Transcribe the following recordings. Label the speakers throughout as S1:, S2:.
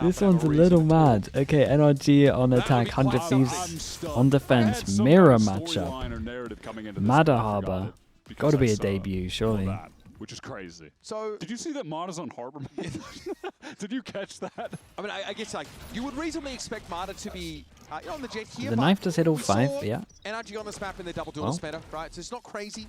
S1: This one's a little mad. Okay, NRG on attack, 100 Thieves on defense. Mirror matchup. Mada Harbor. Got to be a debut, surely.
S2: Which is crazy. So, did you see that Mada's on Harbor? Did you catch that?
S3: I mean, I guess like you would reasonably expect Mada to be on the jet here.
S1: The knife does hit all 5, yeah.
S3: NRG on this map in the double duelist meta, right? So it's not crazy.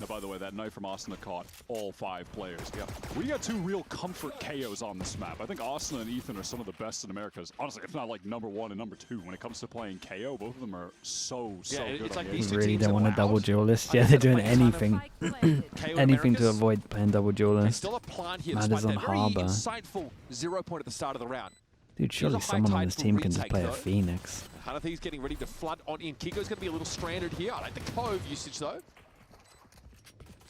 S2: Now, by the way, that knife from Austin caught all 5 players. Yeah. We got 2 real comfort KOs on this map. I think Austin and Ethan are some of the best in America. Honestly, if not like #1 and #2 when it comes to playing KO. Both of them are so good.
S3: It's like
S1: we really don't want a double duelist. Yeah, they're doing anything. Anything to avoid playing double duelist.
S3: Still a plant here.
S1: Mada's on Harbor.
S3: Insightful 0 point at the start of the round.
S1: Dude, surely someone on this team can just play a Phoenix.
S3: He's getting ready to flood on in. Kiko's going to be a little stranded here. I like the Cove usage though.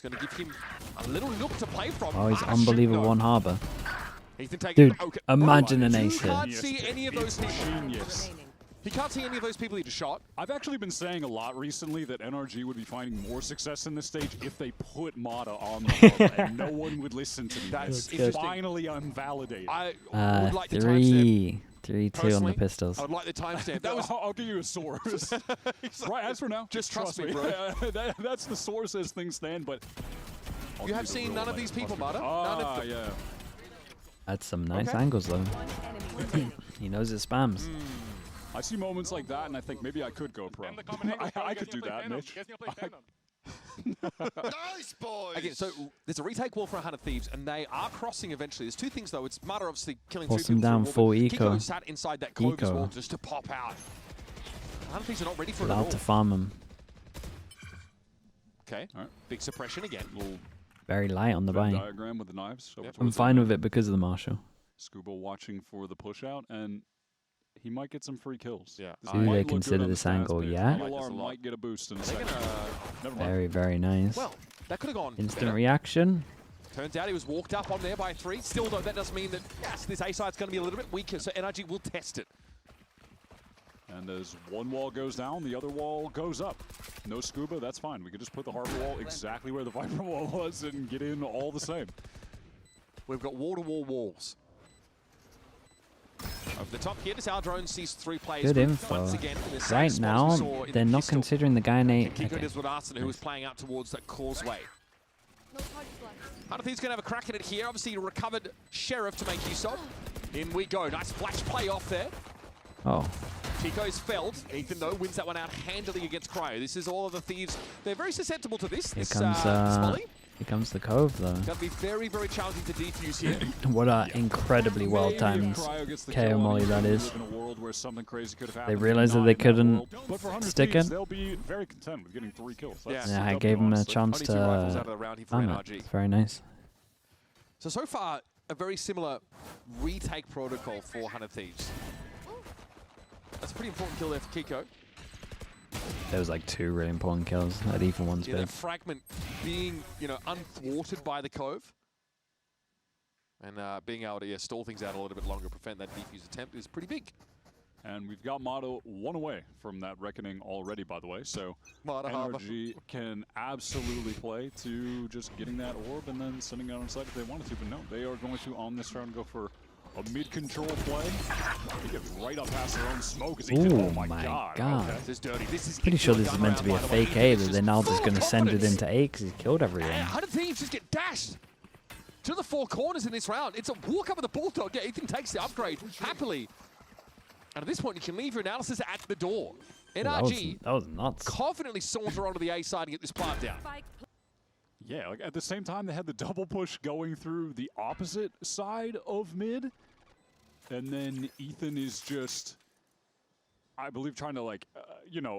S3: Going to give him a little nook to play from.
S1: Oh, he's unbelievable on Harbor.
S3: Dude,
S1: imagine an ace
S3: here.
S1: here.
S3: Can't see any of those people.
S2: Genius.
S3: He can't see any of those people he just shot.
S2: I've actually been saying a lot recently that NRG would be finding more success in this stage if they put Mada on the Harbor, and no one would listen to me. That's finally unvalidated.
S3: I would like the
S1: 3-2 on the pistols.
S3: I would like the timestamp.
S2: That was. I'll give you a source. Right, as for now,
S3: just trust me, bro.
S2: That's the source as things stand, but
S3: you have seen none of these people, Mada. None of them.
S2: Yeah.
S1: That's some nice angles, though. He knows his spams.
S2: I see moments like that, and I think maybe I could go pro. I could do that, Mitch.
S3: Nice, boys! Okay, so there's a retake wall for 100 Thieves, and they are crossing eventually. There's 2 things, though. It's Mada obviously killing 2 people.
S1: Down full eco.
S3: Kiko sat inside that Cove as well, just to pop out. 100 Thieves are not ready for it at all.
S1: Allowed to farm him.
S3: Okay, big suppression again.
S1: Very light on the buy.
S2: Diagram with the knives.
S1: I'm fine with it because of the Marshal.
S2: Scuba watching for the push out, and he might get some free kills.
S3: Yeah.
S1: Do they consider this angle? Yeah.
S2: Alarm might get a boost in a second.
S1: Very, very nice.
S3: Well, that could have gone
S1: instant reaction.
S3: Turns out he was walked up on there by 3. Still, though, that does mean that yes, this A side's going to be a little bit weaker, so NRG will test it.
S2: And as one wall goes down, the other wall goes up. No Scuba, that's fine. We could just put the Harbor wall exactly where the Viper wall was and get in all the same.
S3: We've got wall-to-wall walls. Over the top here, this our drone sees 3 players.
S1: Good info.
S3: Again,
S1: right now, they're not considering the guy named.
S3: Kiko does with Arsenal, who was playing out towards that causeway. Hunter's going to have a crack at it here. Obviously, a recovered Sheriff to make use of. In we go. Nice flash play off there.
S1: Oh.
S3: Kiko's felled. Ethan, though, wins that one out handily against Cryo. This is all of the Thieves. They're very susceptible to this.
S1: Here comes Here comes the Cove, though.
S3: Going to be very, very challenging to defuse here.
S1: What a incredibly well-timed KO molly that is. They realized that they couldn't stick it.
S2: They'll be very content with getting 3 kills.
S1: Yeah, I gave him a chance to farm it. It's very nice.
S3: So far, a very similar retake protocol for 100 Thieves. That's a pretty important kill there for Kiko.
S1: There was like 2 really important kills. That even one's big.
S3: That fragment being, unthwarted by the Cove. And being able to stall things out a little bit longer, prevent that defuse attempt is pretty big.
S2: And we've got Mado 1 away from that reckoning already, by the way. So NRG can absolutely play to just getting that orb and then sending it on site if they wanted to. But no, they are going to, on this round, go for a mid-control play. They get right up past their own smoke. Oh my god.
S1: Okay.
S3: This is dirty. This is
S1: pretty sure this is meant to be a fake A, but they're now just going to send it into A because he's killed everyone.
S3: 100 Thieves just get dashed to the 4 corners in this round. It's a walk up with the Bulldog. Yeah, Ethan takes the upgrade happily. And at this point, you can leave your analysis at the door. NRG
S1: that was nuts.
S3: Confidently saunter onto the A side and get this plant down.
S2: Yeah, like at the same time, they had the double push going through the opposite side of mid. And then Ethan is just, I believe, trying to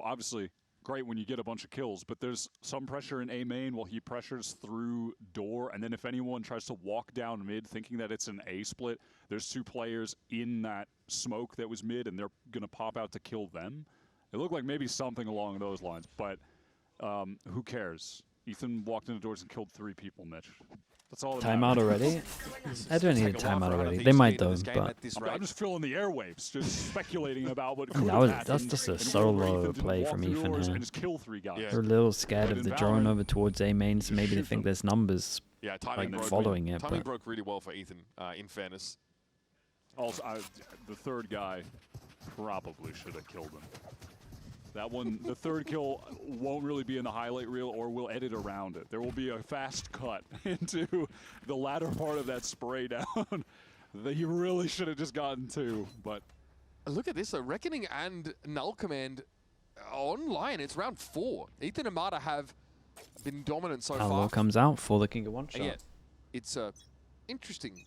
S2: obviously great when you get a bunch of kills, but there's some pressure in A main while he pressures through door. And then if anyone tries to walk down mid thinking that it's an A split, there's 2 players in that smoke that was mid and they're going to pop out to kill them. It looked like maybe something along those lines, but who cares? Ethan walked into doors and killed 3 people, Mitch. That's all.
S1: Timeout already? I don't need a timeout already. They might though, but
S2: I'm just filling the airwaves, just speculating about what could
S1: that's just a solo play from Ethan here. They're a little scared of the drone over towards A main, so maybe they think there's numbers
S3: timing
S1: following it.
S3: Timing broke really well for Ethan, in fairness.
S2: Also, the third guy probably should have killed him. That one, the third kill won't really be in the highlight reel, or we'll edit around it. There will be a fast cut into the latter part of that spray down that you really should have just gotten to, but...
S3: Look at this, though. Reckoning and Null Command online. It's round 4. Ethan and Marta have been dominant so far.
S1: Allo comes out for the King of One Shot.
S3: Yeah, it's a interesting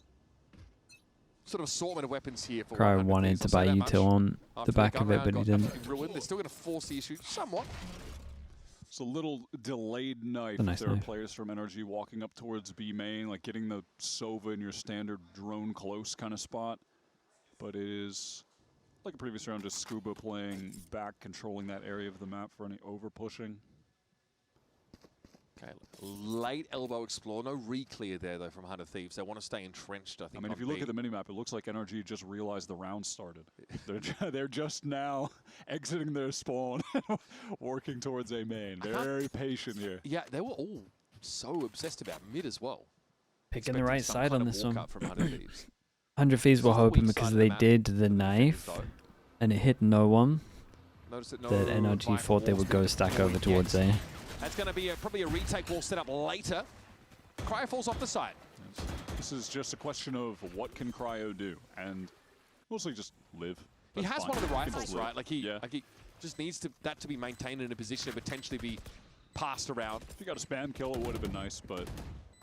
S3: sort of assortment of weapons here. For
S1: Cryo wanted to buy util on the back of it, but he didn't.
S3: They're still going to force the issue somewhat.
S2: It's a little delayed knife.
S1: Nice
S2: there
S1: knife.
S2: are players from NRG walking up towards B main, like getting the Sova in your standard drone close kind of spot. But it is, like a previous round, just Scuba playing back, controlling that area of the map for any over pushing.
S3: Okay, late elbow explore. No re-clear there, though, from Hunter Thieves. They want to stay entrenched, I think.
S2: I mean, if you look at the minimap, it looks like NRG just realized the round started. They're just now exiting their spawn, working towards A main. They're very patient here.
S3: Yeah, they were all so obsessed about mid as well.
S1: Picking the right side on this one.
S3: From 100 Thieves.
S1: 100 Thieves were hoping because they did the knife and it hit no one
S3: That no
S1: that NRG thought they would go stack over towards A.
S3: That's going to be probably a retake wall set up later. Cryo falls off the side.
S2: This is just a question of what can Cryo do, and mostly just live.
S3: He
S2: That's
S3: has
S2: fine.
S3: one of the
S2: He can
S3: rifles,
S2: just live.
S3: right? Like he just needs that to be maintained in a position to potentially be passed around.
S2: If you got a spam kill, it would have been nice, but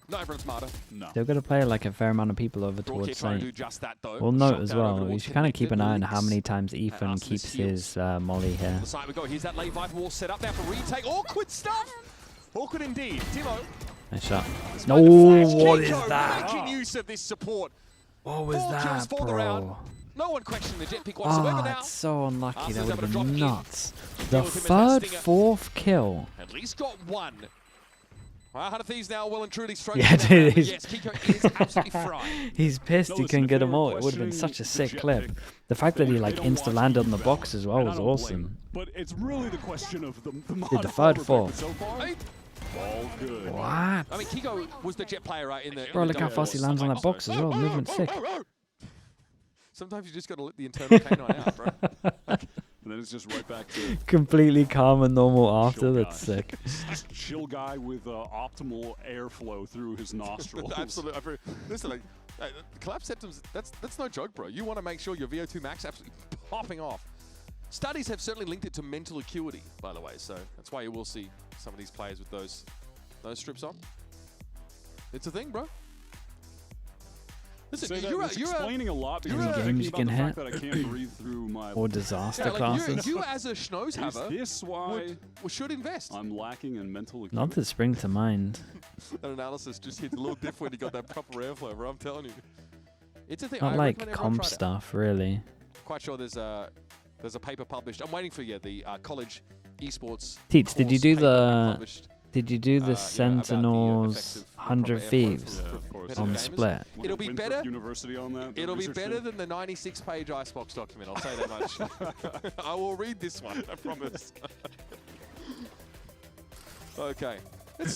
S3: Not everyone's smarter.
S2: no.
S1: They're going to play like a fair amount of people over
S3: Broad
S1: towards
S3: trying to
S1: site.
S3: do just that, though.
S1: We'll note
S3: Shot
S1: as
S3: down over
S1: well, we
S3: towards
S1: should kind of keep an eye on how
S3: Links.
S1: many times Ethan
S3: Arsenal's
S1: keeps
S3: heals.
S1: his molly here.
S3: The side we go. Here's that late Viper wall set up there for retake. Awkward stuff. Awkward indeed. Timo.
S1: Nice shot.
S3: despite
S1: No,
S3: the flash,
S1: what
S3: Kiko
S1: is that?
S3: Making use of this support.
S1: What was
S3: 4 kills
S1: that,
S3: for the round.
S1: bro?
S3: No one questioning the jet pick whatsoever
S1: Ah,
S3: now.
S1: it's so unlucky. That
S3: Arsenal's
S1: would
S3: able
S1: have
S3: to
S1: been
S3: drop in.
S1: nuts. The
S3: Deal with him as that
S1: third,
S3: stinger.
S1: fourth kill.
S3: At least got one. Well, Hunter Thieves now well and truly struggling.
S1: Yeah, dude, he's-
S3: Yes, Kiko is absolutely fried.
S1: He's pissed
S2: No,
S1: he
S2: listen,
S1: couldn't
S2: if
S1: get
S2: they
S1: them
S2: were
S1: all. It would have been
S2: questioning
S1: such a
S2: the
S1: sick
S2: jet
S1: clip.
S2: pick,
S1: The fact that he
S2: they
S1: like
S2: don't
S1: insta
S2: watch
S1: landed on the
S2: eval,
S1: box as well
S2: and I
S1: was
S2: don't blame
S1: awesome.
S2: them. But it's really the question of the
S1: Dude, the
S2: Modern
S1: third,
S2: Warfare
S1: fourth.
S2: so far.
S3: Hey,
S2: All good.
S1: What?
S3: I mean, Kiko was the jet player right in the.
S1: Bro,
S3: in the
S1: look how
S3: double
S1: fast he
S3: doors.
S1: lands on that box as well. Movement sick.
S3: Sometimes you just got to let the internal canine out, bro.
S2: And then it's just right back to
S1: Completely calm and normal after.
S2: chill
S1: That's
S2: guy.
S1: sick.
S2: Just chill guy with optimal airflow through his nostrils.
S3: Absolutely. Listen, like, collapse septums, that's no joke, bro. You want to make sure your VO2 max absolutely popping off. Studies have certainly linked it to mental acuity, by the way, so that's why you will see some of these players with those strips on. It's a thing, bro. Listen,
S2: Say that,
S3: you're
S2: it's explaining a lot because
S1: Any
S2: I'm
S1: games
S2: thinking
S1: you
S2: about
S1: can
S2: the fact
S1: hit?
S2: that I can't breathe through my...
S1: Or disaster
S3: yeah, like
S1: classes.
S3: you as a schnoz
S2: Is
S3: haver
S2: this why
S3: should invest.
S2: I'm lacking in mental acuity?
S1: Not to spring to mind.
S3: That analysis just hit a little diff when you got that proper airflow, bro. I'm telling you. It's a thing.
S1: Not
S3: I
S1: like
S3: recommend everyone
S1: comp
S3: try it.
S1: stuff, really.
S3: Quite sure there's a paper published. I'm waiting for the college esports.
S1: Teats, did you
S3: course
S1: do
S3: paper
S1: the
S3: published,
S1: Did you do the
S3: about
S1: Sentinels
S3: effective
S1: 100
S3: proper airflow
S1: Thieves
S3: for-
S2: of course.
S3: better
S1: on
S3: gamers?
S1: split?
S3: It'll be
S2: Winthrop
S3: better-
S2: University on that. the
S3: It'll be
S2: research
S3: better
S2: team?
S3: than the 96-page Icebox document. I'll say that much. I will read this one. I promise. Okay. Let's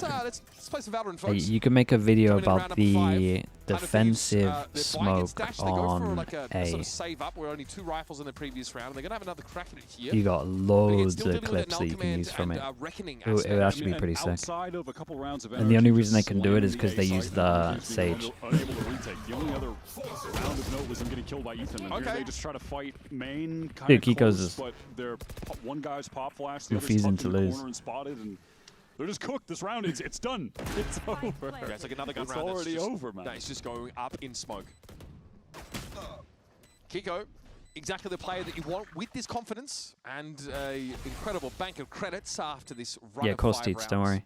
S3: play some Valorant,
S1: Hey,
S3: folks.
S1: you can make a video
S3: Coming in round
S1: about
S3: number 5.
S1: the defensive
S3: They're buying in
S1: smoke
S3: stash. They go for
S1: on
S3: like a
S1: A.
S3: sort of save up. We're only 2 rifles in the previous round. They're going to have another crack at it here.
S1: You got
S3: But again,
S1: loads
S3: still
S1: of
S3: dealing with
S1: clips that you can
S3: Null
S1: use from
S3: Command
S1: it.
S3: and, reckoning
S1: It would
S3: aspect.
S1: actually be
S2: and
S1: pretty sick.
S2: outside of a couple rounds of
S1: And the
S2: NRG
S1: only
S2: just
S1: reason they can do it is
S2: slamming
S1: because they
S2: A
S1: use
S2: side,
S1: the
S2: NRG's being
S1: Sage.
S2: unable to retake. The only other round of note was them getting killed by Ethan. And
S3: Okay.
S2: here they just try to fight main kind
S1: Dude,
S2: of
S1: Kiko's
S2: close,
S1: is-
S2: but they're one guy's pop flash, the other's
S1: refusing
S2: tucked in
S1: to
S2: the
S1: lose.
S2: corner and spotted, and they're just cooked. This round, it's done. It's over.
S3: Yeah, it's like another gun
S2: It's
S3: round. that's
S2: already
S3: just,
S2: over, man.
S3: No, it's just going up in smoke. Kiko, exactly the player that you want with this confidence and a incredible bank of credits after this run
S1: Yeah,
S3: of
S1: of course,
S3: 5
S1: Teats, don't
S3: rounds.
S1: worry.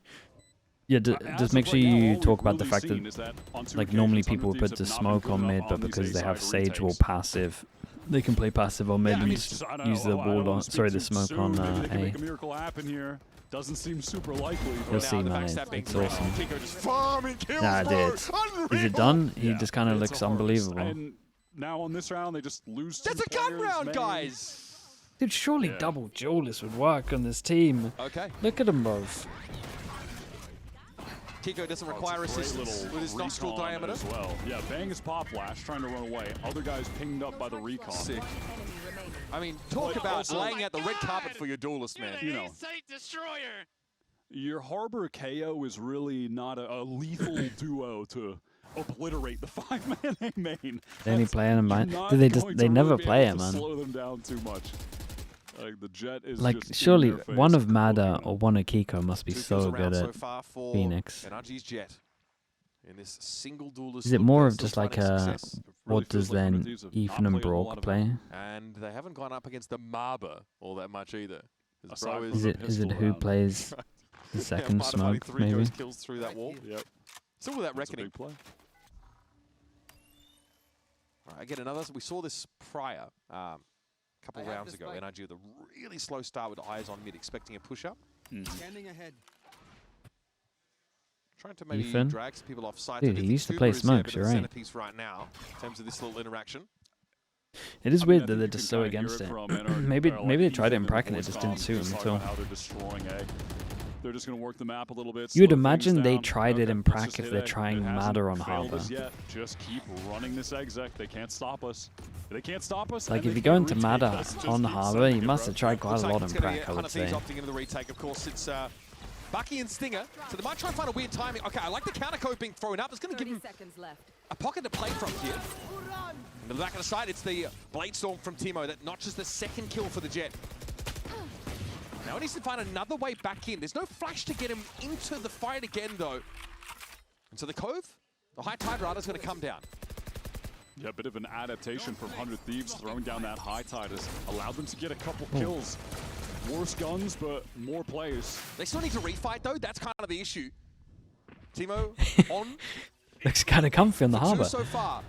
S1: Yeah,
S2: As
S1: just
S2: of
S1: make sure
S2: right now,
S1: you
S2: all
S1: talk
S2: we've
S1: about the
S2: really
S1: fact
S2: seen
S1: that
S2: is that on 2
S1: like normally
S2: occasions,
S1: people
S2: Hunter
S1: put
S2: Thieves
S1: the
S2: have not
S1: smoke
S2: been
S1: on
S2: good
S1: mid,
S2: enough
S1: but
S2: on these
S1: because they have
S2: A-side
S1: Sage will
S2: retakes.
S1: passive, they can play passive on mid
S2: Yeah, I
S1: and
S2: mean,
S1: just
S2: I don't
S1: use the
S2: know, I don't
S1: wall
S2: wanna
S1: on,
S2: speak
S1: sorry, the
S2: too
S1: smoke
S2: soon.
S1: on
S2: Maybe they can
S1: A.
S2: make a miracle happen here. Doesn't seem super likely.
S1: You'll
S2: But
S1: see,
S3: Now the
S1: man,
S3: backstab being
S1: it's
S3: thrown.
S1: awesome.
S3: Kiko just farming kills,
S1: Nah,
S3: bro.
S1: dude. Is
S3: Unreal.
S1: it done? He
S2: Yeah,
S1: just kind of
S2: it's
S1: looks
S2: a harvest.
S1: unbelievable.
S2: And now on this round, they just lose.
S3: That's a gun round, guys.
S1: Dude, surely
S2: Yeah.
S1: double duelist would work on this team.
S3: Okay.
S1: Look at them both.
S3: Kiko doesn't require
S2: Great
S3: assistance
S2: little
S3: with his nostril
S2: recon
S3: diameter.
S2: as well. Yeah, Bang is pop flash, trying to run away. Other guys pinged up by the recon.
S3: Sick. I mean, talk about
S2: also-
S3: laying out the red carpet for your duelist, man.
S2: You know,
S4: Destroyer.
S2: your Harbor KO is really not a lethal duo to obliterate the 5-man A main.
S1: They only play him,
S2: You're
S1: man.
S2: not
S1: They
S2: going
S1: they
S2: to
S1: never
S2: really be
S1: play
S2: able
S1: him,
S2: to
S1: man.
S2: Slow them down too much. Like the Jet is
S1: Like,
S2: just in
S1: surely
S2: their face,
S1: one of Mada
S2: cooking them.
S1: or one of Kiko must be
S3: 2
S1: so
S3: kills
S1: good
S3: around so
S1: at
S3: far for
S1: Phoenix.
S3: NRG's Jet. In this single duelist
S1: Is it
S3: look,
S1: more
S3: they're
S1: of
S3: still
S1: just like
S3: finding
S1: a
S3: success.
S2: Really
S1: what
S2: feels
S1: does
S2: like one of
S1: then
S2: these have
S1: Ethan
S2: not
S1: and
S2: played a whole lot
S1: Brock
S2: of
S1: play?
S3: And they haven't gone up against the Marber all that much either. His
S2: Aside
S3: bro
S2: from
S3: is
S1: Is
S2: the
S1: it
S2: pistol
S1: who
S2: round.
S1: plays the
S3: yeah,
S1: second
S3: Marder fighting
S1: smoke
S3: 3
S1: maybe?
S3: ghost kills through that wall.
S2: Yep,
S3: Still with that
S2: that's a
S3: reckoning.
S2: big play.
S3: All right, again, another. We saw this prior, couple rounds ago. NRG with a really slow start with eyes on mid, expecting a push up.
S4: Standing ahead.
S3: Trying to maybe
S1: Ethan?
S3: drag some people off site.
S1: Dude, he used to play smokes, you're right.
S3: Centerpiece right now in terms of this little interaction.
S1: It is
S2: I mean,
S1: weird
S2: I
S1: that
S2: think
S1: they're
S2: you
S1: just
S2: can
S1: so
S2: kinda hear
S1: against it.
S2: from NRG,
S1: maybe
S2: like
S1: maybe they tried it in
S2: Ethan
S1: Prac and it
S2: voice
S1: just didn't
S2: comms,
S1: suit
S2: just
S1: them
S2: talking
S1: at all.
S2: about how they're destroying A. They're just going to work the map a little bit.
S1: You would
S2: slow things
S1: imagine they
S2: down.
S1: tried it
S2: Okay,
S1: in
S2: let's
S1: Prac
S2: just
S1: if
S2: hit
S1: they're
S2: A.
S1: trying
S2: It hasn't
S1: Mada on
S2: failed
S1: Harbor.
S2: us yet. Just keep running this exec. They can't stop us. They can't stop us.
S1: Like
S2: and
S1: if
S2: they
S1: you go
S2: can't
S1: into
S2: retake
S1: Mada
S2: us. Just
S1: on
S2: keep
S1: Harbor,
S2: sending
S1: you
S2: it,
S1: must
S2: bro.
S1: have tried quite
S3: Looks
S1: a
S3: like
S1: lot
S3: it's
S1: in
S3: gonna be
S1: Prac, I
S3: Hunter
S1: would
S3: Thieves
S1: say.
S3: opting into the retake, of course. It's Bucky and Stinger, so they might try and find a weird timing. Okay, I like the counter code being thrown up. It's going to give
S5: 30
S3: him
S5: seconds left.
S3: a pocket to play from here. In the back of the side, it's the Blade Storm from Timo that notches the second kill for the Jet. Now he needs to find another way back in. There's no flash to get him into the fight again, though. And so the Cove, the High Tide Rider is going to come down.
S2: Yeah, a bit of an adaptation from 100 Thieves. Throwing down that High Tide has allowed them to get a couple kills. Worse guns, but more plays.
S3: They still need to refight, though. That's kind of the issue. Timo on
S1: Looks kind of comfy on the
S3: two
S1: Harbor.
S3: so far.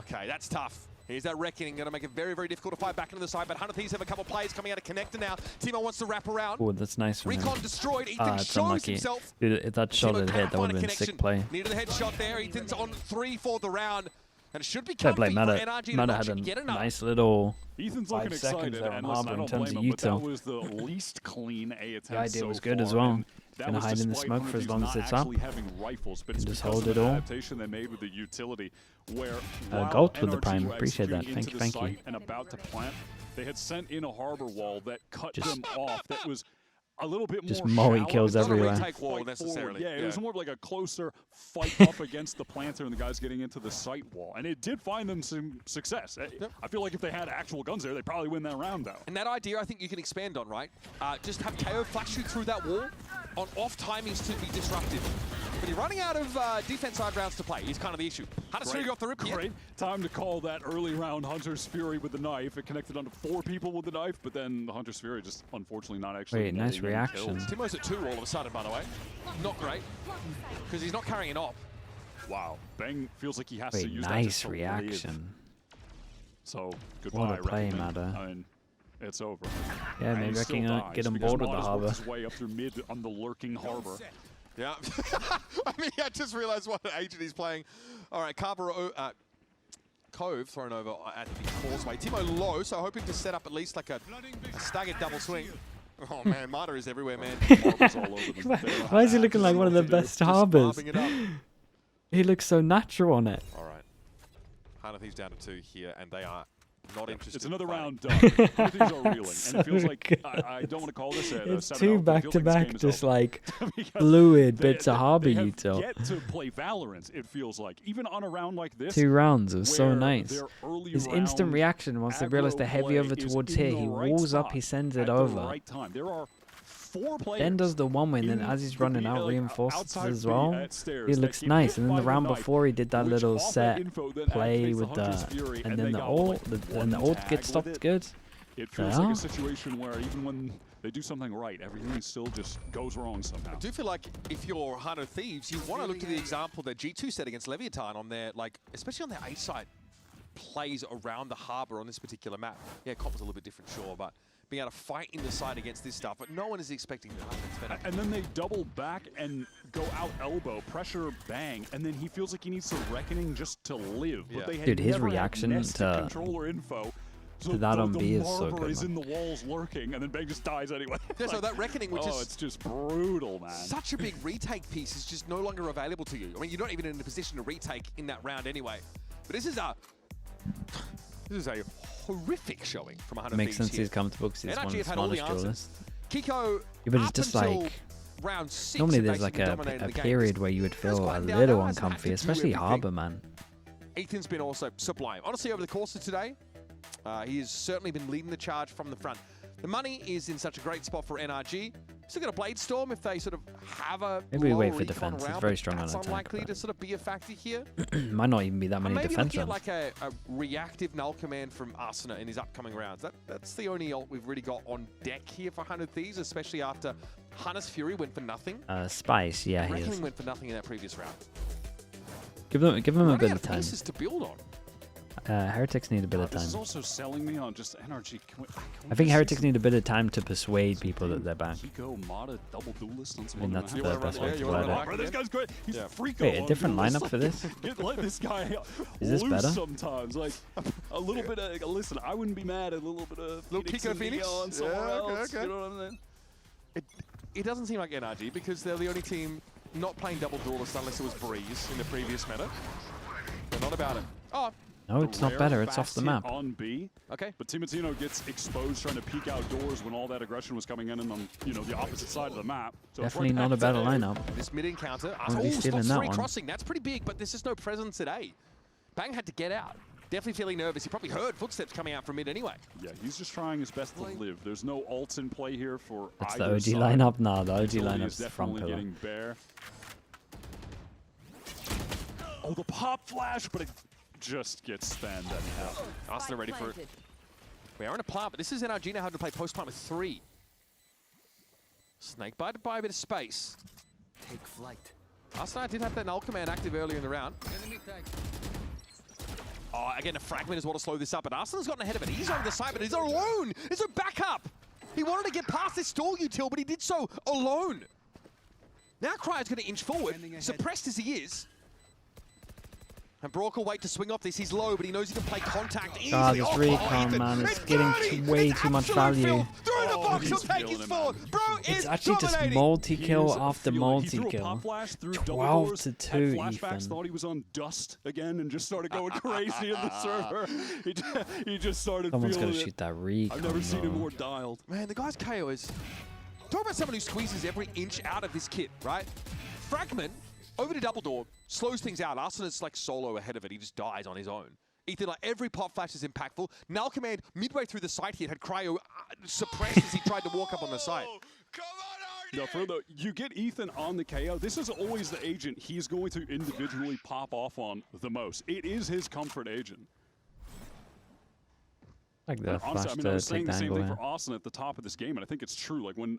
S3: Okay, that's tough. Here's that Reckoning, going to make it very, very difficult to fight back into the side, but 100 Thieves have a couple players coming out of Connector now. Timo wants to wrap around.
S1: Oh, that's nice from him.
S3: Recon destroyed. Ethan
S1: It's
S3: shows
S1: unlucky.
S3: himself.
S1: Dude, if that shot
S3: Timo
S1: had
S3: cannot
S1: hit, that would
S3: find
S1: have
S3: a
S1: been a sick
S3: connection.
S1: play.
S3: Needed the headshot there. Ethan's on 3 for the round. And it should be
S1: Fair
S3: comfy
S1: play,
S3: for
S1: Mada.
S3: NRG to
S1: Mada
S3: not
S1: had a
S3: get enough.
S1: nice little
S2: Ethan's
S1: 5
S2: looking
S1: seconds
S2: excited,
S1: there on
S2: and listen,
S1: Harbor
S2: I
S1: in
S2: don't
S1: terms
S2: blame
S1: of
S2: him, but that
S1: util.
S2: was the least clean A attempt
S1: The idea
S2: so
S1: was good as
S2: far,
S1: well.
S2: and that
S1: Gonna
S2: was
S1: hide in the
S2: despite
S1: smoke
S2: 100
S1: for as
S2: Thieves
S1: long as
S2: not
S1: it's up.
S2: actually having rifles, but it's
S1: just
S2: because
S1: hold
S2: of
S1: it
S2: an
S1: all.
S2: adaptation they made with the utility, where while
S1: Gulp with the
S2: NRG
S1: prime.
S2: were
S1: Appreciate that.
S2: executing
S1: Thank
S2: into
S1: you,
S2: the
S1: thank you.
S2: site and about to plant, they had sent in a harbor wall that cut
S1: Just-
S2: them off. That was a little bit
S1: just
S2: more
S1: mowing
S2: shallow.
S1: kills
S2: It's not a
S1: everywhere.
S3: retake wall
S2: fight
S3: necessarily.
S2: forward. Yeah, it
S3: Yeah.
S2: was more of like a closer fight up against the planter and the guys getting into the site wall. And it did find them some success. I feel like if they had actual guns there, they'd probably win that round, though.
S3: And that idea, I think you can expand on, right? Just have KO flash you through that wall on off timings to be disruptive. But you're running out of defense side rounds to play. Is kind of the issue. Hunter's Fury off the rip here.
S2: Great time to call that early round Hunter's Fury with the knife. It connected onto 4 people with the knife, but then the Hunter's Fury just unfortunately not actually
S1: Wait, nice
S2: getting any
S1: reaction.
S2: kills.
S3: Timo's at 2 all of a sudden, by the way. Not great. Because he's not carrying it off.
S2: Wow, Bang feels like he has to
S1: Wait,
S2: use that
S1: nice
S2: just to live.
S1: reaction.
S2: So goodbye,
S1: What a play,
S2: Reckoning.
S1: Mada.
S2: I mean, it's over.
S1: Yeah,
S2: And
S1: maybe
S2: he
S1: I
S2: still
S1: can
S2: dies
S1: get on
S2: because
S1: board with the
S2: Mada's
S1: Harbor.
S2: worked his way up through mid on the lurking harbor.
S3: Yeah. I mean, I just realized what agent he's playing. All right, Cove thrown over at the causeway. Timo low, so hoping to set up at least like a staggered double swing. Oh man, Mada is everywhere, man.
S2: Harbors all over them. They don't
S1: Why is he
S2: have
S1: looking like one of the
S2: to do.
S1: best harbors?
S3: Just barbing it up.
S1: He looks so natural on it.
S3: All right. Hunter Thieves down to 2 here, and they are not interested.
S2: It's another
S3: in fighting.
S2: round done. Hunter Thieves are reeling,
S1: So
S2: and it feels like
S1: good.
S2: I don't want to call this a
S1: It's
S2: 7-0,
S1: two
S2: but it feels like this
S1: back-to-back,
S2: game is
S1: just
S2: over.
S1: like
S2: Because
S1: fluid
S2: they-
S1: bits of
S2: they-
S1: Harbor
S2: they have
S1: util.
S2: yet to play Valorant, it feels like. Even on a round like this,
S1: 2 rounds, it was so
S2: where
S1: nice.
S2: their early
S1: His instant
S2: round
S1: reaction once they realize
S2: aggro
S1: they're heavy
S2: play
S1: over
S2: is
S1: towards
S2: in
S1: here,
S2: the
S1: he
S2: right
S1: walls up,
S2: spot
S1: he sends
S2: at
S1: it
S2: the
S1: over.
S2: right time. There are 4 players.
S1: Then does the one way, and then
S2: in
S1: as he's
S2: the
S1: running
S2: B,
S1: out,
S2: like,
S1: reinforces
S2: outside
S1: as
S2: B
S1: well.
S2: at stairs
S1: He
S2: that
S1: looks
S2: get
S1: nice.
S2: hit
S1: And then
S2: by
S1: the round
S2: knife,
S1: before, he did that
S2: which
S1: little
S2: off
S1: set
S2: that info then
S1: play
S2: activates
S1: with
S2: Hunter's
S1: the,
S2: Fury,
S1: and
S2: they
S1: then the
S2: got,
S1: ult,
S2: like,
S1: and
S2: one
S1: the ult
S2: tag
S1: gets
S2: with
S1: stopped
S2: it.
S1: good.
S2: It feels like
S1: Yeah.
S2: a situation where even when they do something right, everything still just goes wrong somehow.
S3: I do feel like if you're Hunter Thieves, you want to look to the example that G2 set against Leviathan on their, like, especially on their A side plays around the harbor on this particular map. Yeah, comp was a little bit different, sure, but being able to fight in the side against this stuff, but no one is expecting that.
S2: And then they double back and go out elbow, pressure, Bang, and then he feels like he needs to Reckoning just to live.
S3: Yeah.
S2: But they had
S1: Dude, his
S2: never had
S1: reaction
S2: nested
S1: to
S2: controller info. So
S1: That
S2: the,
S1: on
S2: the
S1: B is so
S2: Marver
S1: good,
S2: is
S1: man.
S2: in the walls lurking, and then Bang just dies anyway.
S3: Yeah, so that Reckoning, which is
S2: it's just brutal, man.
S3: such a big retake piece, is just no longer available to you. I mean, you're not even in a position to retake in that round anyway. But this is a horrific showing from 100
S1: Makes
S3: Thieves
S1: sense
S3: here.
S1: he's comfortable because he's one of
S3: NRG
S1: the
S3: have had all the
S1: smartest
S3: answers.
S1: duelists.
S3: Kiko,
S1: Yeah, but it's
S3: up
S1: just
S3: until
S1: like
S3: round 6,
S1: normally
S3: have
S1: there's like
S3: basically
S1: a
S3: dominated the game.
S1: period where you would feel
S3: quite
S1: a
S3: down
S1: little
S3: now, hasn't had
S1: uncomfy,
S3: to do
S1: especially
S3: everything.
S1: Harbour, man.
S3: Ethan's been also sublime. Honestly, over the course of today, he has certainly been leading the charge from the front. The money is in such a great spot for NRG. Still got a Blade Storm if they sort of have a
S1: Maybe we
S3: low
S1: wait for
S3: recon
S1: defense. It's
S3: round,
S1: very
S3: but
S1: strong on
S3: that's
S1: attack,
S3: unlikely
S1: but-
S3: to sort of be a factor here.
S1: Might not even be that
S3: And
S1: many
S3: maybe
S1: defense
S3: looking at
S1: rounds.
S3: like a reactive null command from Arsena in his upcoming rounds. That's the only ult we've really got on deck here for 100 Thieves, especially after Hunter's Fury went for nothing.
S1: Spice, yeah, he
S3: Reckoning
S1: is.
S3: went for nothing in that previous round.
S1: Give them a
S3: Running
S1: bit
S3: out
S1: of time.
S3: pieces to build on.
S1: Heretics need a bit of
S2: This is
S1: time.
S2: also selling me on just NRG.
S1: I think Heretics need a bit of time to persuade people that they're back.
S2: Kiko, Mata, double duelist on some
S1: I mean,
S2: other
S1: that's
S2: match.
S1: the
S3: wanna
S1: best
S3: run
S1: way
S3: it?
S1: to
S3: You wanna
S1: word
S3: run
S1: it.
S3: it?
S2: Bro, this guy's great. He's
S3: Yeah.
S2: freako.
S1: Wait, a
S2: on
S1: different
S2: duelist.
S1: lineup for this?
S2: Let this guy
S1: Is this
S2: loose
S1: better?
S2: sometimes. Like a little bit of listen. I wouldn't be mad at a little bit of
S3: Little Kiko
S2: and
S3: Phoenix?
S2: Neo on somewhere
S3: Yeah, okay,
S2: else.
S3: okay.
S2: You know what I'm saying?
S3: It doesn't seem like NRG because they're the only team not playing double duelist unless it was Breeze in the previous meta. They're not about it. Oh,
S1: No, it's not
S2: Rare
S1: better. It's off
S2: fast
S1: the
S2: hit
S1: map.
S2: on B.
S3: okay.
S2: But Timatino gets exposed trying to peek outdoors when all that aggression was coming in and on the opposite side of the map. So it's
S1: Definitely
S2: right
S1: not a
S2: back
S1: better
S2: to A.
S1: lineup.
S3: This mid encounter.
S1: Won't be stealing that
S3: three
S1: one.
S3: crossing. That's pretty big, but there's just no presence at A. Bang had to get out. Definitely feeling nervous. He probably heard footsteps coming out from mid anyway.
S2: Yeah, he's just trying his best to live. There's no ults in play here for
S1: That's the
S2: either
S1: OG
S2: side.
S1: lineup? Nah, the OG
S2: Utility
S1: lineup's
S2: is
S1: the front
S2: definitely
S1: pillar.
S2: getting bare. Oh, the pop flash, but it just gets spanned anyhow.
S3: Arsenal ready for it. We are in a plant, but this is NRG now having to play post plant with 3. Snakebite to buy a bit of space.
S4: Take flight.
S3: Arsenal did have that null command active earlier in the round.
S4: Enemy tag.
S3: Oh, again, a fragment is what will slow this up, but Arsenal's gotten ahead of it. He's on the side, but he's alone. It's a backup. He wanted to get past this stall util, but he did so alone. Now Cryer's going to inch forward,
S4: Standing ahead.
S3: suppressed as he is. And Brock will wait to swing off this. He's low, but he knows he can play contact easily.
S1: God, this
S3: Oh,
S1: recon,
S3: Ethan,
S1: man, it's
S3: it's
S1: getting
S3: dirty.
S1: way
S3: It's
S1: too much
S3: absolute
S1: value.
S3: filth. Through the
S2: Oh,
S3: box,
S2: he's
S3: he'll take
S2: feeling
S3: his
S2: it,
S3: four.
S2: man.
S3: Bro
S1: It's
S3: is
S1: actually just
S3: dominating.
S1: multi-kill
S2: He is
S1: after
S2: feeling it. He threw a
S1: multi-kill.
S2: pop flash through
S1: 12
S2: double doors,
S1: to
S2: had
S1: 2,
S2: flashbacks,
S1: Ethan.
S2: thought he was on dust again and just started going crazy in the server. He just started
S1: Someone's
S2: feeling
S1: gonna
S2: it.
S1: shoot that recon.
S2: I've never seen him
S1: though.
S2: more dialed.
S3: Man, the guy's KO is... Talk about someone who squeezes every inch out of this kit, right? Fragment, over to double door, slows things out. Arsena's like solo ahead of it. He just dies on his own. Ethan, like every pop flash is impactful. Null command, midway through the site here, had Cryo suppressed as he tried to walk up on the site.
S2: No, for the you get Ethan on the KO. This is always the agent he's going to individually pop off on the most. It is his comfort agent.
S1: Like the
S2: And honestly,
S1: flash
S2: I mean, I
S1: to
S2: was
S1: take
S2: saying
S1: the
S2: the same
S1: angle
S2: thing
S1: in.
S2: for Austin at the top of this game, and I think it's true. Like when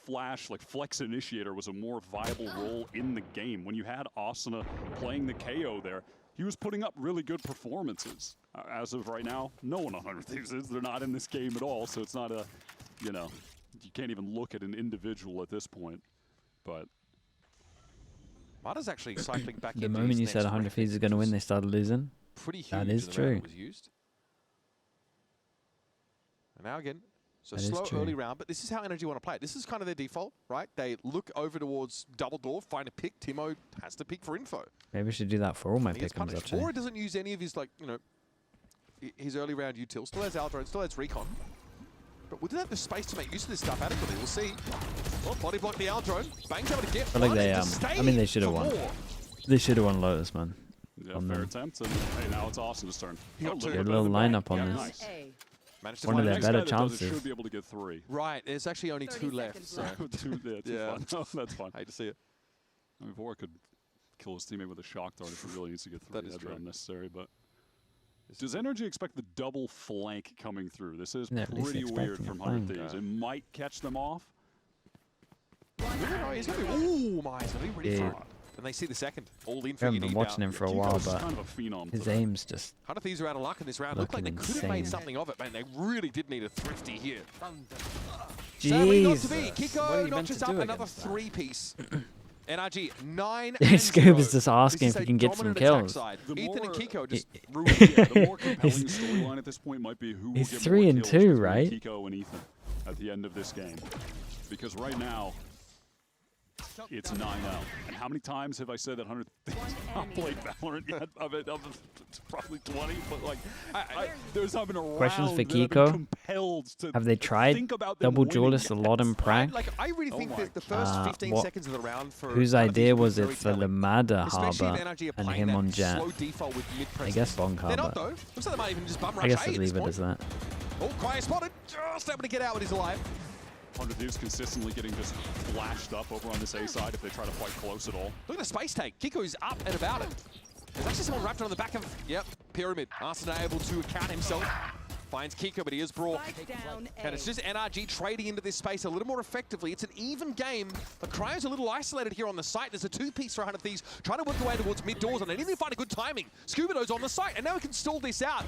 S2: Flash, like Flex Initiator, was a more viable role in the game. When you had Asuna playing the KO there, he was putting up really good performances. As of right now, no one on 100 Thieves is. They're not in this game at all, so it's not a, you can't even look at an individual at this point. But
S3: Mata's actually cycling back
S1: The
S3: into
S1: moment
S3: his
S1: you said
S3: next
S1: 100
S3: record,
S1: Thieves are going to
S3: which
S1: win,
S3: was
S1: they started losing.
S3: pretty huge.
S1: That is
S3: in the round
S1: true.
S3: it was used. And now again, so
S1: That is
S3: slow
S1: true.
S3: early round, but this is how NRG want to play it. This is kind of their default, right? They look over towards double door, find a pick. Timo has to pick for info.
S1: Maybe we should do that for all my
S3: And he gets
S1: pick'ems,
S3: punished.
S1: actually.
S3: Mora doesn't use any of his, like, his early round util. Still has Aldrone, still has Recon. But we didn't have the space to make use of this stuff adequately. We'll see. Well, body block the Aldrone. Bang's able to get
S1: feel like
S3: one
S1: they,
S3: and to stay
S1: I mean, they should have
S3: for
S1: won.
S3: more.
S1: They should have won Lotus, man.
S2: yeah,
S1: On
S2: fair
S1: them.
S2: attempt. And hey, now it's Austin's turn.
S3: He got two.
S1: Get a
S2: bit
S1: little
S2: of the back.
S1: lineup on
S2: Yeah,
S1: this.
S2: nice.
S3: Managed to
S1: One of
S3: find
S1: their
S3: it.
S2: Next
S1: better
S2: guy that does it
S1: chances.
S2: should be able to get 3.
S3: Right, there's actually only 2
S5: 30
S3: left.
S5: seconds
S3: So.
S5: left.
S2: Too
S3: Yeah.
S2: fun. No, that's fine.
S3: Hate to see it.
S2: I mean, Vora could kill his teammate with a shock dart if he really needs to get 3.
S3: That is
S2: That'd be
S3: true.
S2: unnecessary, but does NRG expect the double flank coming through? This is
S1: They're at least
S2: pretty weird
S1: expecting a
S2: from 100
S1: flank.
S2: Thieves. It might catch them off.
S3: No, he's going to be... Ooh, my, he's going to be ready
S1: Yeah.
S3: for it. And they see the second. All in
S1: I
S3: for
S1: haven't been
S3: Unique
S1: watching
S3: now.
S1: him for a
S2: Kiko's
S1: while, but
S2: kind of a phenom.
S1: his
S2: for that.
S1: aim's just...
S3: 100 Thieves are out of luck in this round. Looked like they
S1: Looking
S3: could have made
S1: insane.
S3: something of it, man. They really did need a thrifty here.
S5: Found them.
S3: Sadly not to be.
S1: Jesus. What are
S3: Kiko
S1: you meant
S3: notches
S1: to
S3: up
S1: do
S3: another
S1: against that?
S3: 3-piece. NRG 9
S1: Scuba's
S3: 0.
S1: just asking
S3: This
S1: if
S3: is
S1: he
S3: a
S1: can get some
S3: dominant attack
S1: kills.
S3: side.
S2: The
S3: Ethan and
S2: more-
S3: Kiko just
S2: Yeah, the more compelling storyline at this point might be who will
S1: He's
S2: get
S1: 3
S2: more
S1: and
S2: kills
S1: 2,
S2: between
S1: right?
S2: Kiko and Ethan at the end of this game. Because right now, it's 9-0. And how many times have I said that 100 not played Valorant yet? It's probably 20, but like, there's not been a
S1: Questions
S2: round
S1: for
S2: that I've been
S1: Kiko?
S2: compelled to
S1: Have they tried
S2: think about them
S1: double
S2: winning
S1: duelist a lot in
S2: yet.
S1: prac?
S3: I really think
S2: my
S3: that the first 15
S1: what-
S3: seconds of the round for
S1: Whose
S3: Hunt
S1: idea
S3: Thieves
S1: was it
S3: very
S1: for the
S3: telling.
S1: Madder
S3: Especially if
S1: Harbor
S3: NRG are
S1: and
S3: playing
S1: him
S3: that
S1: on Jet?
S3: slow default with mid-press.
S1: I guess Bonk
S3: They're not
S1: Harbor.
S3: though. Looks like they might even just bum rush
S1: I guess
S3: A
S1: I'd
S3: at
S1: leave
S3: this
S1: it
S3: point.
S1: as that.
S3: Oh, Cryer spotted. Just able to get out with his life.
S2: 100 Thieves consistently getting just flashed up over on this A side if they try to fight close at all.
S3: Look at the space take. Kiko's up and about it. There's actually someone wrapped on the back of, yep, Pyramid. Arsene able to account himself. Finds Kiko, but he is brought. And it's just NRG trading into this space a little more effectively. It's an even game. But Cryo's a little isolated here on the site. There's a two-piece for 100 Thieves trying to work their way towards mid-doors, and they didn't even find a good timing. Scubado's on the site, and now we can stall this out.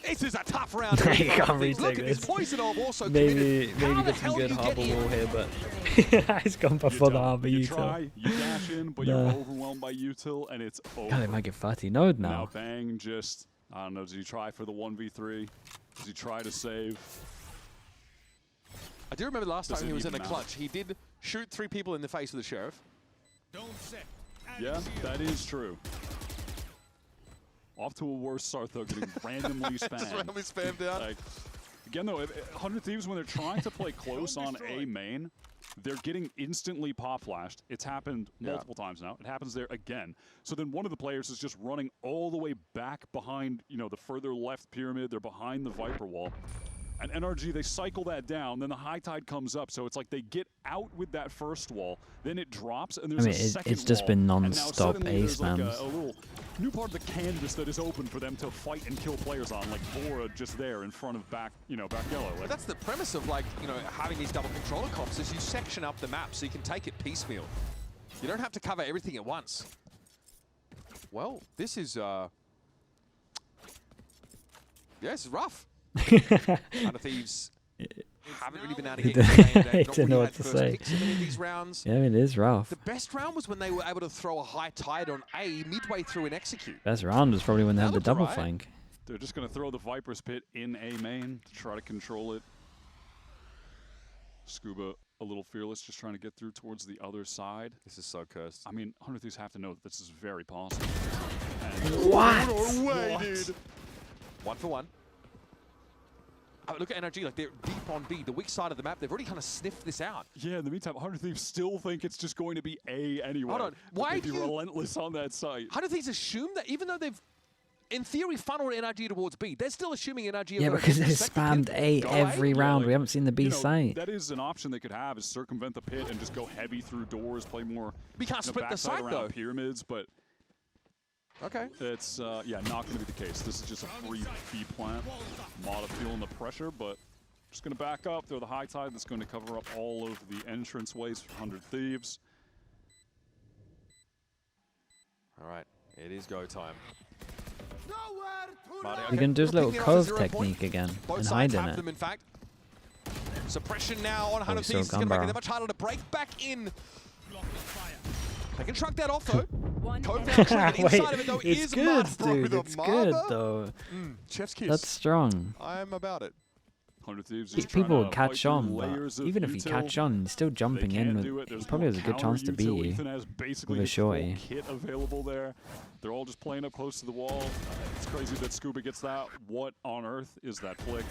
S3: This is a tough round.
S1: You can't retake
S3: Look at this
S1: this.
S3: Poison Orb also
S1: Maybe
S3: committed. How the
S1: get some
S3: hell
S1: good
S3: do you
S1: Harbor
S3: get in?
S1: wall here, but he's gone before the Harbor
S2: you
S1: util.
S2: try, you dash in, but you're
S1: Nah.
S2: overwhelmed by util, and it's over.
S1: God, they might get 30 node
S2: Now
S1: now.
S2: Bang just, I don't know, does he try for the 1v3? Does he try to save?
S3: I do remember the last
S2: Does
S3: time
S2: it
S3: he was in
S2: even
S3: a
S2: matter?
S3: clutch. He did shoot 3 people in the face with the Sheriff.
S2: Yeah, that is true. Off to a worse start though, getting randomly
S3: Just
S2: spammed.
S3: randomly spammed out.
S2: Like, again though, 100 Thieves, when they're trying to play close on A main, they're getting instantly pop flashed. It's happened multiple times now. It happens there again. So then one of the players is just running all the way back behind, you know, the further left pyramid. They're behind the Viper wall. And NRG, they cycle that down, then the high tide comes up, so it's like they get out with that first wall, then it drops, and there's
S1: I mean,
S2: a second
S1: it's just
S2: wall,
S1: been
S2: and now
S1: non-stop
S2: suddenly
S1: ace
S2: there's like
S1: spams.
S2: a little new part of the canvas that is open for them to fight and kill players on, like Bora just there in front of back yellow.
S3: But
S2: Like,
S3: that's the premise of, like, you know, having these double controller comps is you section up the map so you can take it piecemeal. You don't have to cover everything at once. Well, this is yeah, it's rough. Hunter Thieves haven't really been able to get into the game. They've not
S1: Don't know
S3: really
S1: what
S3: had
S1: to
S3: first
S1: say.
S3: picks in any of these rounds.
S1: Yeah, it is rough.
S3: The best round was when they were able to throw a high tide on A midway through and execute.
S1: Best round was probably when they
S3: That
S1: had the
S3: looked
S1: double
S3: alright.
S1: flank.
S2: they're just going to throw the Viper's Pit in A main to try to control it. Scuba a little fearless, just trying to get through towards the other side.
S3: This is so cursed.
S2: I mean, 100 Thieves have to know that this is very possible. And
S1: What?
S3: No way,
S2: What?
S3: dude. 1 for 1. Oh, look at NRG, like they're deep on B, the weak side of the map. They've already kind of sniffed this out.
S2: yeah, in the meantime, 100 Thieves still think it's just going to be A anyway.
S3: Hold on,
S2: but
S3: why
S2: they'd
S3: do
S2: be
S3: you-
S2: relentless on that site?
S3: How do these assume that even though they've, in theory, funneled NRG towards B, they're still assuming NRG are
S1: Yeah,
S3: gonna
S1: because
S3: get
S1: they
S3: the second
S1: spammed
S3: kill?
S1: A
S3: Go
S1: every
S3: away?
S1: round.
S2: like,
S1: We haven't seen the B
S2: You know,
S1: site.
S2: that is an option they could have, is circumvent the pit and just go heavy through doors, play more
S3: We can't split the
S2: backside
S3: site,
S2: around
S3: though.
S2: pyramids, but
S3: Okay.
S2: it's yeah, not going to be the case. This is just a free B plant. Mata feeling the pressure, but just going to back up. Throw the high tide that's going to cover up all of the entrance ways for 100 Thieves.
S3: All right, it is go time.
S1: You're going to do his little cove technique again
S3: Both
S1: and
S3: sides
S1: hide in
S3: have
S1: it.
S3: them, in fact. Suppression now on 100
S1: we saw
S3: Thieves. It's going to make it
S1: Gunbarrel.
S3: that much harder to break back in. They can truck that off, though. Cove
S1: Wait,
S3: now triggered. Inside of it, though,
S1: it's
S3: is
S1: good,
S3: Mud, bro.
S1: dude.
S3: The
S1: It's good,
S3: Mama?
S1: though.
S3: Chef's kiss.
S1: That's strong.
S3: I'm about it.
S2: 100 Thieves just
S1: People
S2: trying
S1: would
S2: to
S1: catch
S2: fight through
S1: on,
S2: layers
S1: but
S2: of
S1: even if you
S2: util.
S1: catch on, he's still
S2: They
S1: jumping in
S2: can't
S1: with.
S2: do it. There's
S1: He probably
S2: more
S1: has a good
S2: counter
S1: chance to beat
S2: util.
S1: you.
S2: Ethan has basically
S1: with a
S2: his full
S1: shorty.
S2: kit available there. They're all just playing up close to the wall. It's crazy that Scuba gets that. What on earth is that flick?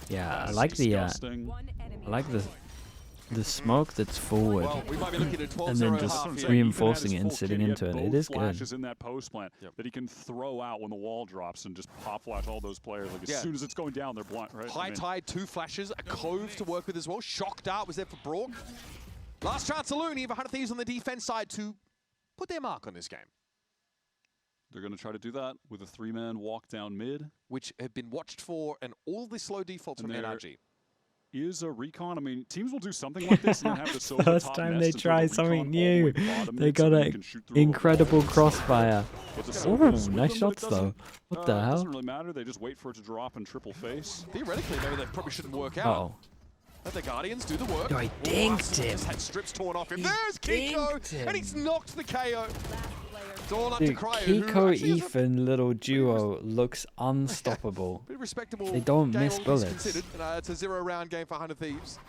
S1: Yeah, I
S2: That's
S1: like
S2: disgusting.
S1: I like the smoke that's forward.
S3: Well, we might be looking at 12-0
S1: And then
S3: half
S1: just
S3: here.
S2: Ethan
S1: reinforcing
S2: had
S1: it
S2: his
S1: and
S2: full
S1: sitting
S2: kit. He
S1: into
S2: had
S1: it. It
S2: both
S1: is good.
S2: flashes in that post plant
S3: Yep.
S2: that he can throw out when the wall drops and just pop flash all those players. Like as
S3: Yeah.
S2: soon as it's going down, they're blind, right?
S3: High tide, 2 flashes, a cove to work with as well. Shock dart was there for Brock. Last chance of Looney, 100 Thieves on the defense side to put their mark on this game,
S2: They're going to try to do that with a 3-man walk down mid.
S3: which have been watched for, and all the slow defaults
S2: And
S3: from
S2: they're-
S3: NRG.
S2: Is a recon. I mean, teams will do something like this and then have the silver
S1: First
S2: top
S1: time
S2: nest
S1: they
S2: and throw
S1: try
S2: the
S1: something
S2: recon all the way
S1: new.
S2: bottom
S1: They
S2: mid so
S1: got
S2: that you
S1: an
S2: can shoot through a
S1: incredible
S2: wall.
S1: crossfire.
S2: But the
S1: Ooh,
S2: silver's with
S1: nice
S2: them, but
S1: shots
S2: it
S1: though.
S2: doesn't-
S1: What the
S2: It
S1: hell?
S2: doesn't really matter. They just wait for it to drop and triple face.
S3: Theoretically, maybe that probably shouldn't work out.
S1: Uh oh.
S3: Let the Guardians do the work.
S1: Oh, he dinked him.
S3: Just had strips torn off him.
S1: He
S3: There's
S1: dinked
S3: Kiko,
S1: him.
S3: and he's knocked the KO. It's all up
S1: Dude,
S3: to Cryo, who
S1: Kiko
S3: actually has a
S1: Ethan little duo looks unstoppable.
S3: pretty respectable
S1: They don't
S3: game,
S1: miss
S3: all things
S1: bullets.
S3: considered. It's a 0-round game for 100 Thieves.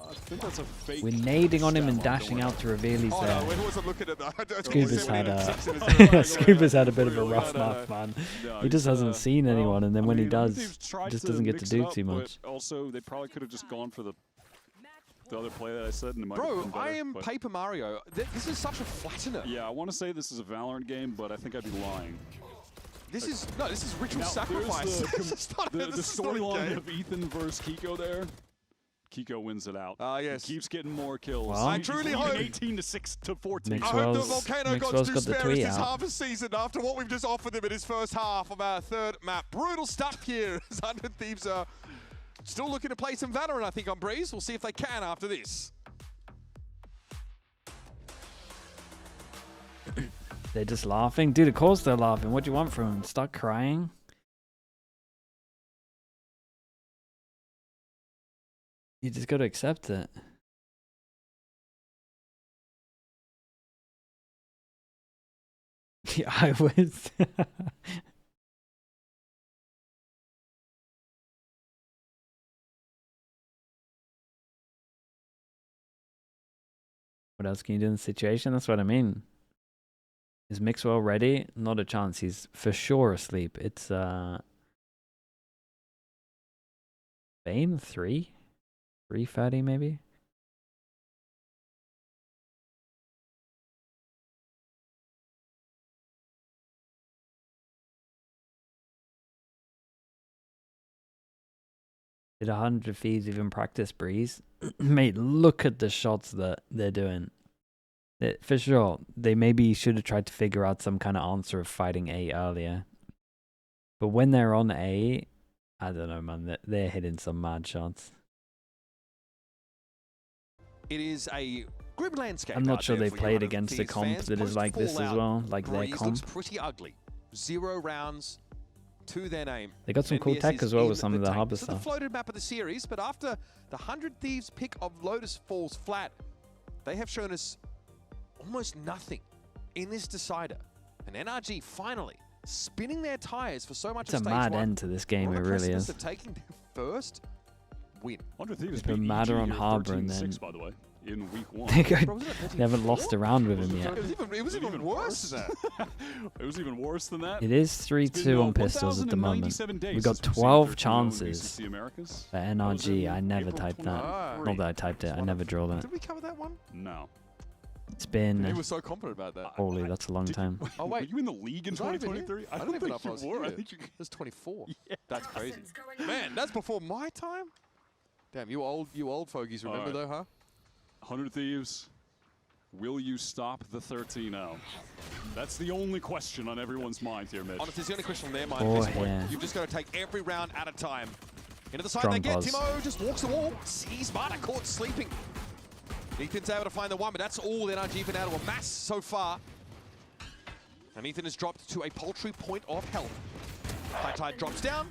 S2: I think that's a fake.
S1: We're nading on him and
S2: stat line,
S1: dashing
S2: don't
S1: out to reveal he's
S3: Oh
S1: there.
S3: no, it wasn't looking at that.
S1: Scuba's had
S2: a-
S1: Scuba's had a bit of a
S2: No,
S1: rough
S2: no,
S1: month,
S2: no.
S1: man.
S2: No,
S1: He just
S2: he's,
S1: hasn't seen
S2: well,
S1: anyone, and then
S2: I
S1: when he
S2: mean,
S1: does,
S2: Thieves tried
S1: he just doesn't get to
S2: mix
S1: do
S2: it up,
S1: too
S2: but
S1: much.
S2: Also, they probably could have just gone for the other play that I said, and it might have
S3: Bro,
S2: been better,
S3: I am
S2: but-
S3: Paper Mario. This is such a flattener.
S2: Yeah, I want to say this is a Valorant game, but I think I'd be lying.
S3: This is ritual
S2: Now,
S3: sacrifice.
S2: there's
S3: This is not
S2: the
S3: a
S2: storyline
S3: game.
S2: of Ethan versus Kiko there. Kiko wins it out.
S3: Yes.
S2: He keeps getting more kills.
S1: Well, I
S2: He's
S3: truly
S2: leading
S3: hope-
S2: 18 to 6 to 14.
S1: Mix
S3: I hope the
S1: Mixwell's-
S3: Volcano Gods
S1: Mixwell's
S3: do
S1: got the
S3: spare us
S1: tweet
S3: this
S1: out.
S3: half a season after what we've just offered him in his first half of our third map. Brutal stuff here as 100 Thieves are still looking to play some Valorant, I think, on Breeze. We'll see if they can after this.
S1: They're just laughing. Dude, of course they're laughing. What do you want from them? Start crying? You just got to accept it. Yeah, I was. What else can you do in the situation? That's what I mean. Is Mixwell ready? Not a chance. He's for sure asleep. It's Bane 3:30 maybe. Did 100 Thieves even practice Breeze? Mate, look at the shots that they're doing. For sure, they maybe should have tried to figure out some kind of answer of fighting A earlier. But when they're on A, I don't know, man. They're hitting some mad shots.
S3: It is a grim landscape.
S1: I'm not
S3: out
S1: sure
S3: there
S1: they
S3: for you
S1: played
S3: 100
S1: against a
S3: Thieves
S1: comp
S3: fans.
S1: that is like this as
S3: Post-Fallout,
S1: well, like their
S3: Breeze looks
S1: comp.
S3: pretty ugly. 0 rounds to their name.
S1: They got some cool
S3: NBS
S1: tech
S3: is
S1: as well
S3: in
S1: with some of the
S3: tank.
S1: harbor
S3: So the
S1: stuff.
S3: floated map of the series, but after the 100 Thieves pick of Lotus falls flat, they have shown us almost nothing in this decider. And NRG finally spinning their tires for so much
S1: It's a
S3: of stage
S1: mad
S3: one.
S1: end to this game,
S3: On
S1: it
S3: the
S1: really
S3: precipice
S1: is.
S3: of taking their first win.
S2: 100 Thieves
S1: They put
S2: beat
S1: Matter
S2: EG
S1: on
S2: here
S1: Harbor and
S2: 13-6,
S1: then-
S2: by the way, in week 1.
S1: They, go,
S3: Bro, wasn't it
S1: they haven't lost a round with him
S2: Was it
S1: yet.
S3: It was even worse than that.
S2: It was even worse than that.
S1: It is
S2: It's been,
S1: 3-2 on pistols at the moment.
S2: 1,097 days
S1: We got
S2: since we've seen
S1: 12
S2: 13-0 in
S1: chances
S2: VCT Americas.
S1: for
S2: That was
S1: NRG.
S2: in
S1: I never
S2: April
S1: typed that.
S2: 23.
S1: Not that I typed it. I never drew that.
S3: Did we cover that one?
S2: No.
S1: It's
S3: He
S1: been...
S3: was so confident about that.
S1: Holy, that's a long
S2: Did
S1: time.
S2: You,
S3: Oh,
S2: were
S3: wait.
S2: you in the league in
S3: Was I even here?
S2: 2023?
S3: I don't even know if I was
S2: think you were. I
S3: here.
S2: think you.
S3: That's 24.
S2: Yeah.
S3: That's crazy. Man, that's before my time? Damn, you old fogies remember
S2: Alright.
S3: though, huh?
S2: 100 Thieves, will you stop the 13-0? That's the only question on everyone's mind here, Mitch.
S3: Honestly, it's the only question on their mind
S1: Oh,
S3: at this point.
S1: yeah.
S3: You've just got to take every round at a time. Into the side
S1: Strong
S3: they get.
S1: pause.
S3: Timo just walks the wall. Sees Marta caught sleeping. Ethan's able to find the one, but that's all NRG been able to amass so far. And Ethan has dropped to a paltry point of health. High Tide drops down.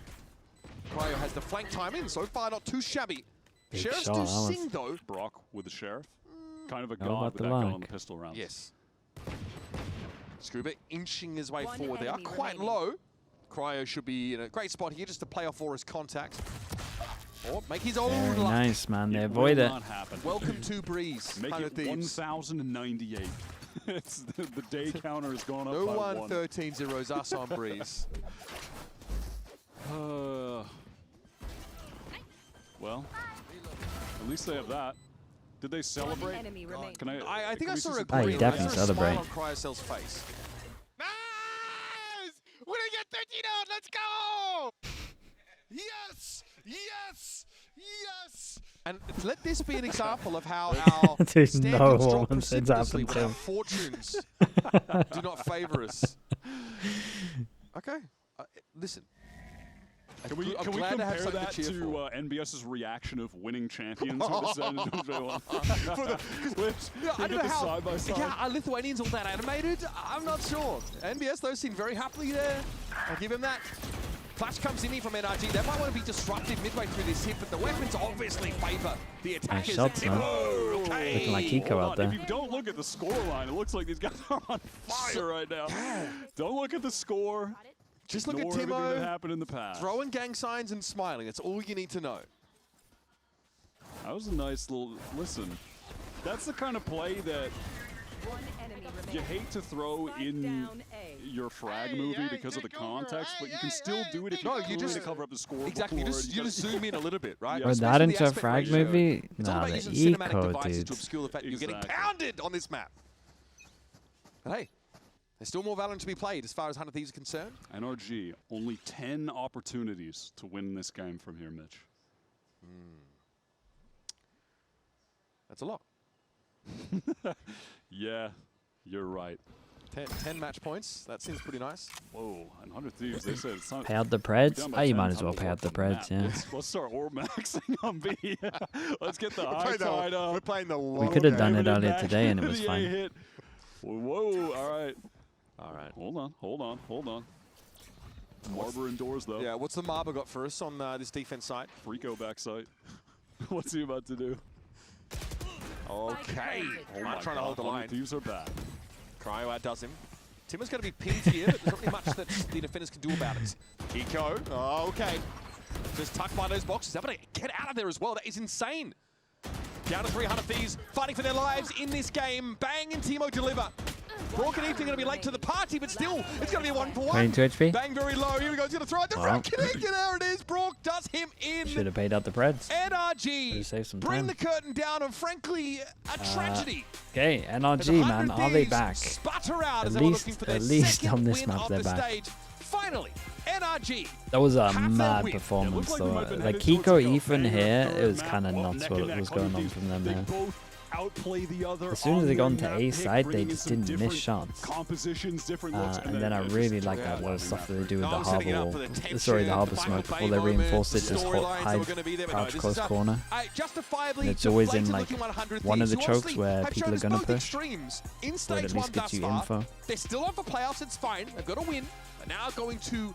S3: Cryo has the flank time in. So far, not too shabby.
S1: Big
S3: Sheriffs
S1: shot,
S3: do
S1: that was-
S3: sing, though.
S2: Brock with the Sheriff. Kind of a
S1: How
S2: god
S1: about
S2: with
S1: the
S2: that gun on
S1: luck?
S2: the pistol rounds.
S3: Yes. Scuba inching his way
S5: One
S3: forward. They are
S5: enemy
S3: quite
S5: remaining.
S3: low. Cryo should be in a great spot here just to play off for his contact. Or make his own
S1: Very
S3: luck.
S1: nice, man. They
S2: It
S1: avoid
S2: will
S1: it.
S2: not happen.
S3: Welcome to Breeze.
S2: Make
S3: 100
S2: it
S3: Thieves.
S2: 1,098. It's the day counter has gone up
S3: No
S2: by
S3: one
S2: one.
S3: 13-0s us on Breeze.
S2: Well, at least they have that. Did they
S5: One
S2: celebrate?
S5: enemy remaining.
S2: Can
S3: I think
S2: can
S3: I
S2: we
S3: saw
S2: see
S3: a
S2: some
S1: Oh, you
S3: grin.
S1: definitely
S3: I saw a
S1: celebrate.
S3: smile on Cryocel's face. Nice! We're gonna get 13 out. Let's go! Yes! Yes! Yes! And let this be an example of how our
S1: Dude,
S3: standings
S1: no
S3: drop
S1: one said
S3: precipitously
S1: happened
S3: when
S1: to
S3: our
S1: him.
S3: fortunes do not favor us. Okay. Listen.
S2: Can we,
S3: I'm
S2: can we
S3: glad to have
S2: compare
S3: something
S2: that
S3: to cheer
S2: to
S3: for.
S2: NBS's reaction of winning champions with the San Antonio one?
S3: Yeah, I don't know how.
S2: Side by side.
S3: Yeah, are Lithuanians all that animated? I'm not sure. NBS though seem very happily there. I'll give him that. Flash comes in here from NRG. They might want to be disruptive midway through this hit, but the weapons obviously favor the attackers.
S1: shots, man.
S3: Okay.
S1: Looking like Kiko out there.
S2: If you don't look at the scoreline, it looks like these guys are on fire right now. Don't look at the score.
S3: Just look at
S2: Ignore everything that
S3: Timo
S2: happened in the past.
S3: throwing gang signs and smiling. That's all you need to know.
S2: That was a nice little listen. That's the kind of play that you hate to throw in your frag movie because of the context, but you can still do it if you just cover up the score.
S3: Exactly.
S2: before
S3: You just zoom in a little bit, right?
S2: Yeah.
S1: Or
S3: Especially
S1: that
S3: the
S1: into a
S3: aspect
S1: frag
S3: ratio.
S1: movie?
S3: It's all
S1: Nah,
S3: about
S1: the
S3: using cinematic
S1: eco,
S3: devices to
S1: dude.
S3: obscure the fact that you're getting
S2: Exactly.
S3: pounded on this map. But hey, there's still more Valorant to be played as far as 100 Thieves is concerned.
S2: NRG, only 10 opportunities to win this game from here, Mitch.
S3: That's a lot.
S2: Yeah, you're right.
S3: 10 match points. That seems pretty nice.
S2: Whoa, and 100 Thieves, they said it's not...
S1: Pay out the Preds?
S2: down
S1: Oh,
S2: by
S1: you
S2: 10
S1: might as well
S2: times
S1: pay
S2: off
S1: out the
S2: the
S1: Preds,
S2: map.
S1: yeah.
S2: Let's start orb maxing on B. Let's get the high
S3: playing the-
S2: tide
S3: We're
S2: up.
S3: playing the
S1: We
S3: long
S1: could have
S3: game.
S1: done it
S2: Giving
S1: earlier
S2: back
S1: today and it
S2: to
S1: was
S2: the A
S1: fine.
S2: hit. Whoa, all right.
S3: All right.
S2: Hold on. Marber indoors, though.
S3: Yeah, what's the Marber got for us on this defense side?
S2: Freako backside. What's he about to do?
S3: Okay.
S2: Oh
S3: Might
S2: my
S3: trying to hold the
S2: God,
S3: line.
S2: Thieves are back.
S3: Cryo outdoes him. Timo's going to be pinned here, but there's not really much that the defenders can do about it. Kiko. Oh, okay. Just tucked by those boxes. They're going to get out of there as well. That is insane. Down to 300 Thieves, fighting for their lives in this game. Bang and Timo deliver. Brock and Ethan going to be late to the party, but still, it's going to be a 1-for-1.
S1: 22 HP?
S3: Bang very low. Here we go. He's going to throw it. The front connected. There it is. Brock does him in.
S1: Should have paid out the Preds.
S3: NRG.
S1: Could've saved some
S3: Bring
S1: time.
S3: the curtain down on, frankly, a tragedy.
S1: Okay,
S3: As
S1: NRG,
S3: 100
S1: man, are they
S3: Thieves
S1: back?
S3: Sputter out
S1: At
S3: as they were
S1: least-
S3: looking for their
S1: at least
S3: second
S1: on this
S3: win
S1: map
S3: of
S1: they're
S3: the
S1: back.
S3: stage. Finally, NRG.
S1: That was a
S3: Have their
S1: mad
S3: win.
S1: performance,
S2: Looked like we
S1: though.
S2: might have been
S1: Like
S2: headed towards
S1: Kiko,
S2: like a
S1: Ethan
S2: banger
S1: here,
S2: third
S1: it was
S2: map.
S1: kind of
S2: Well,
S1: nuts
S2: neck
S1: what
S2: and neck,
S1: was going on
S2: 100
S1: from them
S2: They
S1: there.
S2: both outplay the other.
S1: As soon as they
S2: on
S1: got
S2: their
S1: into
S2: map
S1: A
S2: pick,
S1: side, they
S2: bringing in
S1: just
S2: some
S1: didn't miss
S2: different
S1: shots.
S2: Compositions, different looks,
S1: And then I
S2: just
S1: really like
S3: yeah,
S1: that little stuff that they do with
S3: No,
S1: the
S3: I'm setting it up
S1: harbor
S3: for the
S1: wall. Sorry, the
S3: tension,
S1: harbor
S3: the
S1: smoke
S3: final
S1: before
S3: bay
S1: they
S3: moment,
S1: reinforce
S3: the
S1: it, just
S3: storylines that
S1: hide,
S3: were gonna be there, but no,
S1: crouch
S3: this
S1: close
S3: is a-
S1: corner.
S3: Justifiably
S1: And it's always in,
S3: deflated
S1: like,
S3: looking 100
S1: one of the
S3: Thieves, who
S1: chokes
S3: honestly
S1: where
S3: have
S1: people
S3: shown
S1: are
S3: us
S1: gonna
S3: both
S1: push.
S3: extremes in
S1: So it
S3: stage
S1: at
S3: one
S1: least gets
S3: thus
S1: you
S3: far.
S1: info.
S3: They're still on for playoffs, it's fine. They've got to win. They're now going to